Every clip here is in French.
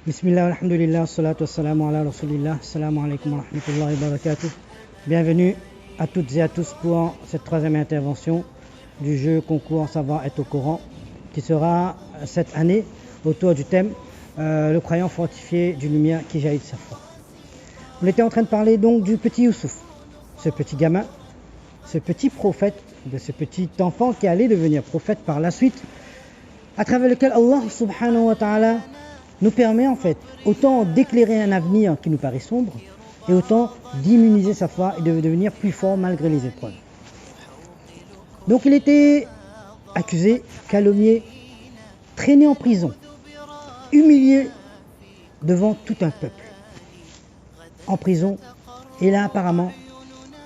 Bismillah, alhamdulillah, salatu wassalamu ala rasulillah, assalamu alaikum wa rahmatullahi wa barakatuh. Bienvenue à toutes et à tous pour cette troisième intervention du jeu concours Savoir être au Coran, qui sera cette année autour du thème le croyant fortifié d'une lumière qui jaillit de sa foi. On était en train de parler donc du petit Youssouf, ce petit gamin, ce petit prophète, de ce petit enfant qui allait devenir prophète par la suite, à travers lequel Allah subhanahu wa ta'ala nous permet en fait autant d'éclairer un avenir qui nous paraît sombre et autant d'immuniser sa foi et de devenir plus fort malgré les épreuves. Donc il était accusé, calomnié, traîné en prison, humilié devant tout un peuple, en prison, et là apparemment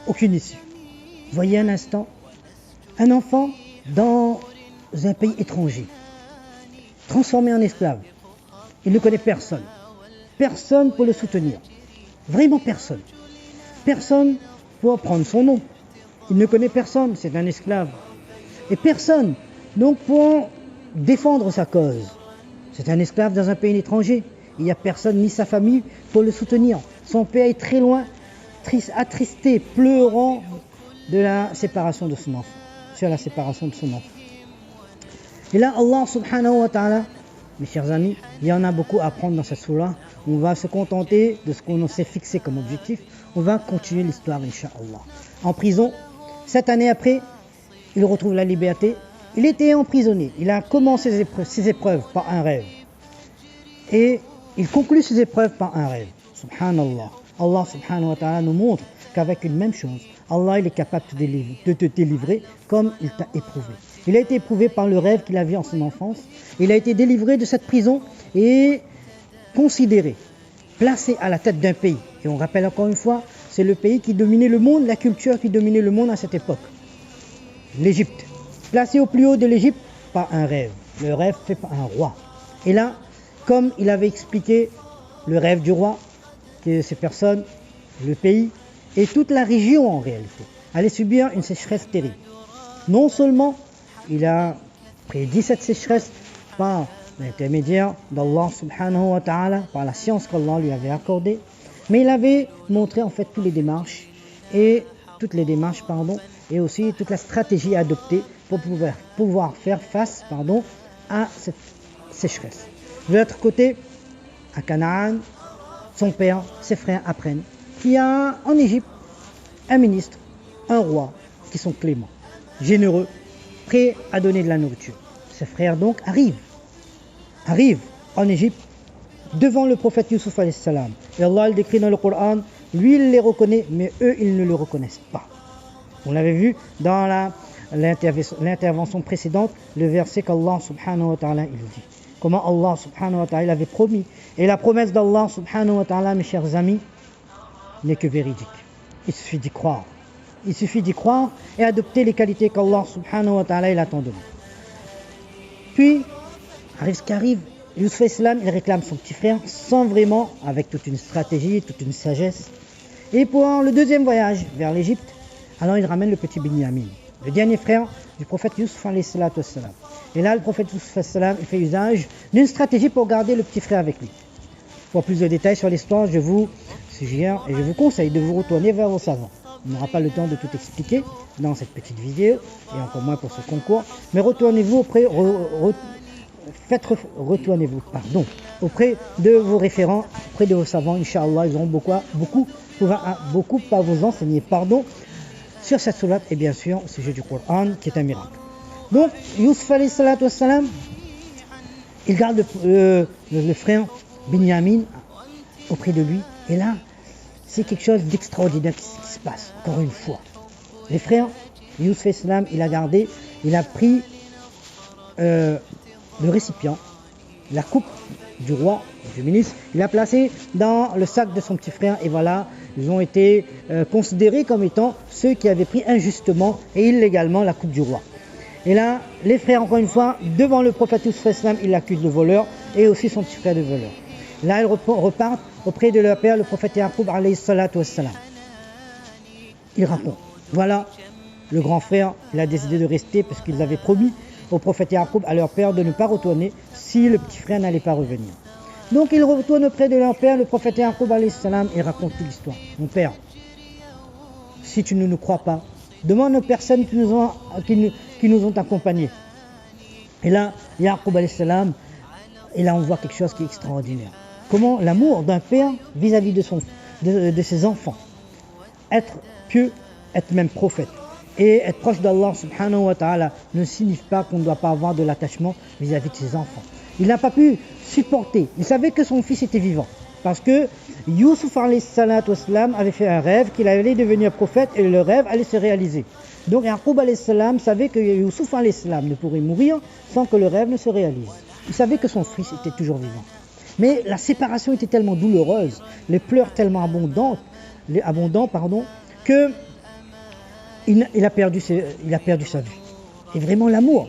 aucune issue. Voyez un instant, un enfant dans un pays étranger, transformé en esclave. Il ne connaît personne. Personne pour le soutenir. Vraiment personne. Personne pour prendre son nom. Il ne connaît personne, c'est un esclave. Et personne, donc, pour défendre sa cause. C'est un esclave dans un pays étranger. Il n'y a personne, ni sa famille, pour le soutenir. Son père est très loin, attristé, pleurant de la séparation de son enfant. Sur la séparation de son enfant. Et là, Allah subhanahu wa ta'ala, mes chers amis, il y en a beaucoup à apprendre dans cette sourate. On va se contenter de ce qu'on s'est fixé comme objectif. On va continuer l'histoire, Inch'Allah. En prison, 7 années après, il retrouve la liberté. Il était emprisonné. Il a commencé ses épreuves par un rêve. Et il conclut ses épreuves par un rêve. Subhanallah. Allah subhanahu wa ta'ala nous montre qu'avec une même chose, Allah il est capable de te délivrer comme il t'a éprouvé. Il a été éprouvé par le rêve qu'il a vu en son enfance. Il a été délivré de cette prison et considéré, placé à la tête d'un pays. Et on rappelle encore une fois, c'est le pays qui dominait le monde, la culture qui dominait le monde à cette époque. L'Égypte. Placé au plus haut de l'Égypte par un rêve. Le rêve fait par un roi. Et là, comme il avait expliqué le rêve du roi, que ces personnes, le pays et toute la région en réalité, allaient subir une sécheresse terrible. Non seulement il a prédit cette sécheresse par l'intermédiaire d'Allah subhanahu wa ta'ala, par la science qu'Allah lui avait accordée, mais il avait montré en fait toutes les démarches, et aussi toute la stratégie adoptée pour pouvoir faire face à cette sécheresse. De l'autre côté, à Canaan, son père, ses frères apprennent qu'il y a en Égypte un ministre, un roi, qui sont cléments, généreux, prêts à donner de la nourriture. Ses frères donc arrivent en Égypte devant le prophète Youssouf alayhi salam. Et Allah le décrit dans le Coran, lui il les reconnaît, mais eux ils ne le reconnaissent pas. On l'avait vu dans l'intervention précédente, le verset qu'Allah subhanahu wa ta'ala il dit. Comment Allah subhanahu wa ta'ala avait promis. Et la promesse d'Allah subhanahu wa ta'ala, mes chers amis, n'est que véridique. Il suffit d'y croire. Il suffit d'y croire et adopter les qualités qu'Allah subhanahu wa ta'ala il attend de nous. Puis, arrive ce qui arrive, Youssouf Islam, il réclame son petit frère sans vraiment, avec toute une stratégie, toute une sagesse. Et pour le deuxième voyage vers l'Égypte, alors il ramène le petit Binyamin, le dernier frère du prophète Youssouf alayhi salatu wassalam. Et là, le prophète Youssouf alayhi salam, il fait usage d'une stratégie pour garder le petit frère avec lui. Pour plus de détails sur l'histoire, je vous suggère et je vous conseille de vous retourner vers vos savants. On n'aura pas le temps de tout expliquer dans cette petite vidéo, et encore moins pour ce concours, mais retournez-vous auprès de vos référents, auprès de vos savants, Inch'Allah, ils auront beaucoup à vous enseigner, sur cette sourate et bien sûr au sujet du Coran, qui est un miracle. Donc, Youssouf alayhi salatu wassalam, il garde le frère Binyamin auprès de lui, et là, c'est quelque chose d'extraordinaire qui se passe, encore une fois. Les frères, Youssouf Islam, il a pris le récipient, la coupe du roi, du ministre, il l'a placé dans le sac de son petit frère, et voilà, ils ont été considérés comme étant ceux qui avaient pris injustement et illégalement la coupe du roi. Et là, les frères, encore une fois, devant le prophète Youssouf Islam, ils l'accusent de voleur, et aussi son petit frère de voleur. Là, ils repartent auprès de leur père, le prophète Yaqub alayhi salatu wassalam. Il raconte, voilà, le grand frère, il a décidé de rester parce qu'ils avaient promis au prophète Yaqub, à leur père, de ne pas retourner si le petit frère n'allait pas revenir. Donc ils retournent auprès de leur père, le prophète Yaqub alayhi salam, et racontent toute l'histoire. Mon père, si tu ne nous crois pas, demande aux personnes qui nous ont accompagnés. Et là, Yaqub alayhi salam, et là on voit quelque chose qui est extraordinaire. Comment l'amour d'un père vis-à-vis de ses enfants. Être pieux, être même prophète. Et être proche d'Allah subhanahu wa ta'ala ne signifie pas qu'on ne doit pas avoir de l'attachement vis-à-vis de ses enfants. Il n'a pas pu supporter. Il savait que son fils était vivant. Parce que Youssouf alayhi salatu wassalam avait fait un rêve qu'il allait devenir prophète et le rêve allait se réaliser. Donc Yaqub alayhi salam savait que Youssouf alayhi salam ne pourrait mourir sans que le rêve ne se réalise. Il savait que son fils était toujours vivant. Mais la séparation était tellement douloureuse, les pleurs tellement abondants, que il a perdu sa vue. Et vraiment l'amour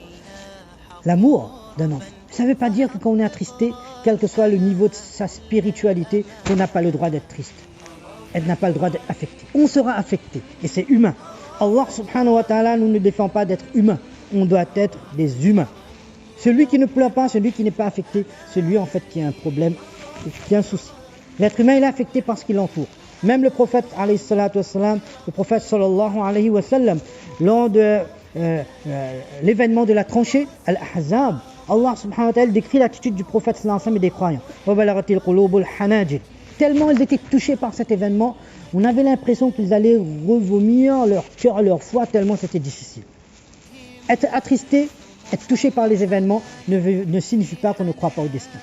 d'un enfant. Ça ne veut pas dire que quand on est attristé, quel que soit le niveau de sa spiritualité, on n'a pas le droit d'être triste. Elle n'a pas le droit d'être affecté. On sera affecté et c'est humain. Allah subhanahu wa ta'ala nous ne défend pas d'être humain. On doit être des humains. Celui qui ne pleure pas, celui qui n'est pas affecté, celui en fait qui a un problème, qui a un souci. L'être humain il est affecté par ce qui l'entoure. Même le prophète alayhi salatu wassalam, le prophète sallallahu alayhi wa sallam, lors de l'événement de la tranchée, Al-Ahzab, Allah subhanahu wa ta'ala décrit l'attitude du prophète sallallahu alayhi wa sallam et des croyants. Tellement ils étaient touchés par cet événement, on avait l'impression qu'ils allaient revomir leur cœur, leur foi, tellement c'était difficile. Être attristé, être touché par les événements ne signifie pas qu'on ne croit pas au destin.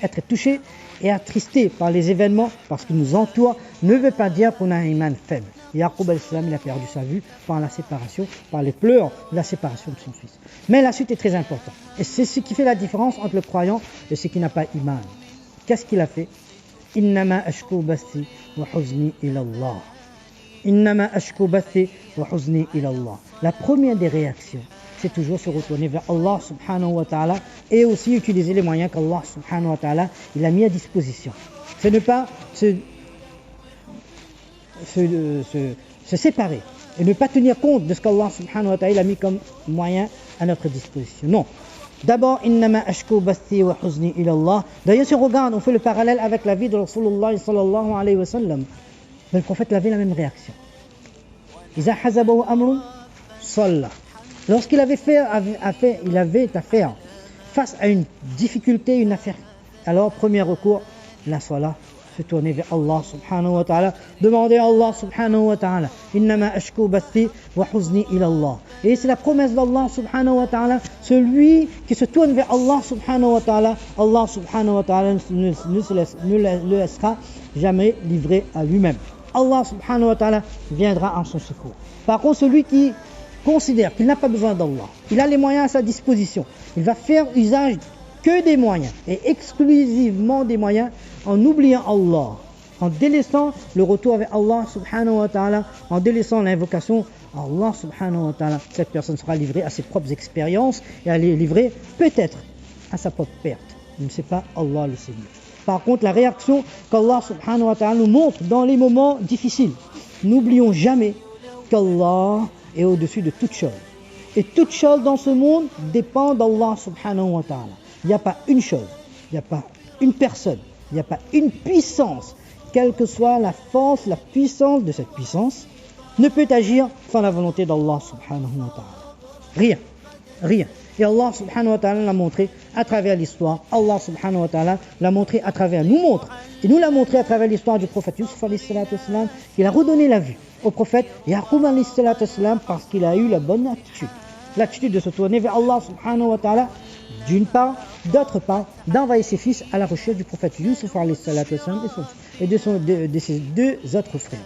Être touché et attristé par les événements, parce qu'ils nous entourent, ne veut pas dire qu'on a un iman faible. Yaqub al-Islam, il a perdu sa vue par la séparation, par les pleurs de la séparation de son fils. Mais la suite est très importante. Et c'est ce qui fait la différence entre le croyant et ce qui n'a pas iman. Qu'est-ce qu'il a fait? Innama ashku bathi wa huzni ila Allah. Innama ashku bathi wa huzni ila Allah. La première des réactions, c'est toujours se retourner vers Allah subhanahu wa ta'ala et aussi utiliser les moyens qu'Allah subhanahu wa ta'ala il a mis à disposition. C'est ne pas se séparer et ne pas tenir compte de ce qu'Allah subhanahu wa ta'ala il a mis comme moyen à notre disposition. Non. D'abord, innama ashku bathi wa huzni ila Allah. D'ailleurs, si on regarde, on fait le parallèle avec la vie de Rasulullah sallallahu alayhi wa sallam. Le prophète avait la même réaction. Iza hazabahu amrun salla. Lorsqu'il avait affaire face à une difficulté, une affaire, alors premier recours, la salat, se tourner vers Allah subhanahu wa ta'ala, demander à Allah subhanahu wa ta'ala, innama ashku bathi wa huzni ila Allah. Et c'est la promesse d'Allah subhanahu wa ta'ala, celui qui se tourne vers Allah subhanahu wa ta'ala, Allah subhanahu wa ta'ala ne le laissera jamais livrer à lui-même. Allah subhanahu wa ta'ala viendra en son secours. Par contre, celui qui considère qu'il n'a pas besoin d'Allah, il a les moyens à sa disposition, il va faire usage que des moyens et exclusivement des moyens en oubliant Allah, en délaissant le retour vers Allah subhanahu wa ta'ala, en délaissant l'invocation à Allah subhanahu wa ta'ala. Cette personne sera livrée à ses propres expériences et elle est livrée peut-être à sa propre perte. Il ne sait pas, Allah le sait mieux. Par contre, la réaction qu'Allah subhanahu wa ta'ala nous montre dans les moments difficiles, n'oublions jamais qu'Allah est au-dessus de toute chose. Et toute chose dans ce monde dépend d'Allah subhanahu wa ta'ala. Il n'y a pas une chose, il n'y a pas une personne, il n'y a pas une puissance, quelle que soit la force, la puissance de cette puissance, ne peut agir sans la volonté d'Allah subhanahu wa ta'ala. Rien. Et Allah subhanahu wa ta'ala l'a montré à travers l'histoire. Allah subhanahu wa ta'ala l'a montré à travers, nous montre. Et nous l'a montré à travers l'histoire du prophète Youssouf alayhi salatu wassalam, qu'il a redonné la vue au prophète Yaqub alayhi salatu wassalam parce qu'il a eu la bonne attitude. L'attitude de se tourner vers Allah subhanahu wa ta'ala, d'une part, d'autre part, d'envoyer ses fils à la recherche du prophète Youssouf alayhi salatu wassalam et de ses deux autres frères.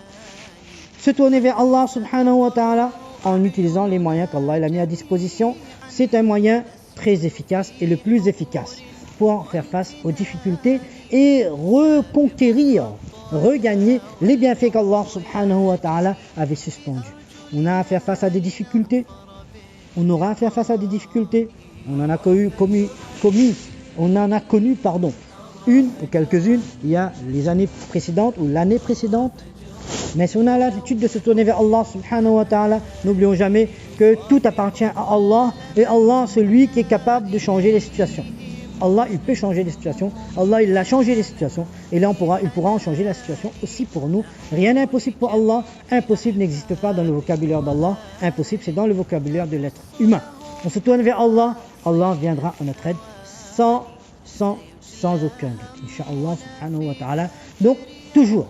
Se tourner vers Allah subhanahu wa ta'ala en utilisant les moyens qu'Allah a mis à disposition, c'est un moyen très efficace et le plus efficace pour faire face aux difficultés et reconquérir, regagner les bienfaits qu'Allah subhanahu wa ta'ala avait suspendus. On a à faire face à des difficultés, on aura à faire face à des difficultés, on en a connu une ou quelques-unes il y a les années précédentes ou l'année précédente. Mais si on a l'attitude de se tourner vers Allah subhanahu wa ta'ala, n'oublions jamais que tout appartient à Allah et Allah celui qui est capable de changer les situations. Allah, il peut changer les situations. Allah, il a changé les situations. Et là, il pourra en changer la situation aussi pour nous. Rien n'est impossible pour Allah. Impossible n'existe pas dans le vocabulaire d'Allah. Impossible, c'est dans le vocabulaire de l'être humain. On se tourne vers Allah. Allah viendra à notre aide sans aucun doute. Inch'Allah subhanahu wa ta'ala. Donc, toujours,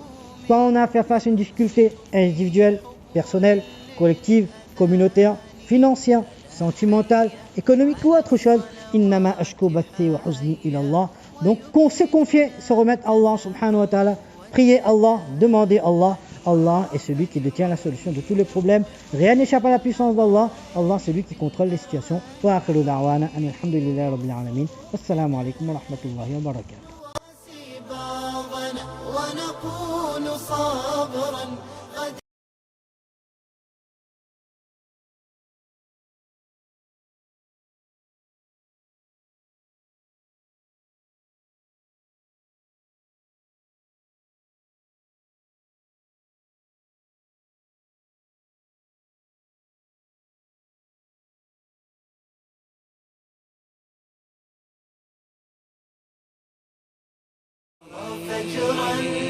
quand on a à faire face à une difficulté individuelle, personnelle, collective, communautaire, financière, sentimentale, économique ou autre chose, innama ashku bathi wa huzni ilallah. Donc, se confier, se remettre à Allah subhanahu wa ta'ala, prier Allah, demander Allah. Allah est celui qui détient la solution de tous les problèmes. Rien n'échappe à la puissance d'Allah. Allah, c'est lui qui contrôle les situations. Wa akhiru da'wana alhamdulillahi rabbil alamin. Assalamu alaikum wa rahmatullahi wa barakatuh. فجرا